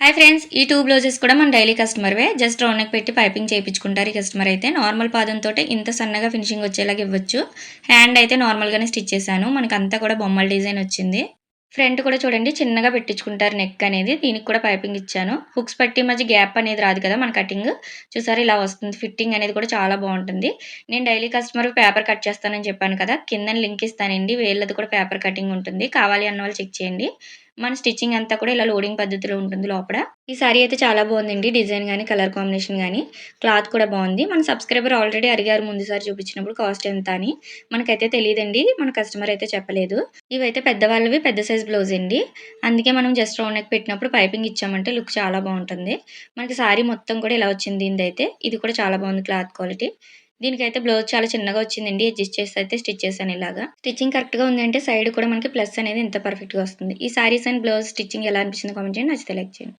Hi friends, ఈ 2 blouses కూడా మన డైలీ కస్టమర్‌వే. జస్ట్ రౌండ్ నెక్ పెట్టి పైపింగ్ చేపించుకుంటారు ఈ కస్టమర్ అయితే. నార్మల్ పాదంతోటే ఇంత సన్నగా ఫినిషింగ్ వచ్చేలాగా ఇవ్వచ్చు. హ్యాండ్ అయితే నార్మల్‌గానే స్టిచ్ చేశాను. మనకంతా కూడా బొమ్మల డిజైన్ వచ్చింది. ఫ్రంట్ కూడా చూడండి చిన్నగా పెట్టించుకుంటారు నెక్ అనేది. దీనికి కూడా పైపింగ్ ఇచ్చాను. హుక్స్ పట్టి మధ్య గ్యాప్ అనేది రాదు కదా మన కటింగ్. చూసారా ఇలా వస్తుంది. ఫిట్టింగ్ అనేది కూడా చాలా బావుంటుంది. నేను డైలీ కస్టమర్ పేపర్ కట్ చేస్తానని చెప్పాను కదా! కిందన లింక్ ఇస్తానండి. వీళ్ళది కూడా పేపర్ కటింగ్ ఉంటుంది. కావాలి అన్న వాళ్ళు చెక్ చేయండి. మన స్టిచ్చింగ్ అంతా కూడా ఇలా లోడింగ్ పద్ధతిలో ఉంటుంది లోపల. ఈ సారీ అయితే చాలా బావుందండి. డిజైన్ గాని, కలర్ కాంబినేషన్ గాని, క్లాత్ కూడా బావుంది. మన సబ్స్క్రైబర్ ఆల్రెడీ అడిగారు ముందుసారి చూపించినప్పుడు కాస్ట్ ఎంత అని. మనకైతే తెలీదండి. మన కస్టమర్ అయితే చెప్పలేదు. ఇవైతే పెద్దవాళ్ళవి పెద్ద సైజ్ బ్లౌజ్ అండి. అందుకే మనం జస్ట్ రౌండ్ నెక్ పెట్టినప్పుడు పైపింగ్ ఇచ్చామంటే లుక్ చాలా బావుంటుంది. మనకి సారీ మొత్తం కూడా ఇలా వచ్చింది దీనిదైతే. ఇది కూడా చాలా బావుంది క్లాత్ క్వాలిటీ. దీనికైతే బ్లౌజ్ చాలా చిన్నగా వచ్చిందండి. అడ్జస్ట్ చేసి అయితే స్టిచ్ చేశాను ఇలాగా. స్టిచ్చింగ్ కరెక్ట్‌గా ఉంది అంటే సైడ్ కూడా మనకి ప్లస్ అనేది ఇంత పర్ఫెక్ట్‌గా వస్తుంది. ఈ సారీస్ అండ్ బ్లౌజ్ స్టిచ్చింగ్ ఎలా అనిపించిందో కామెంట్ చేయండి. నచ్చితే లైక్ చేయండి.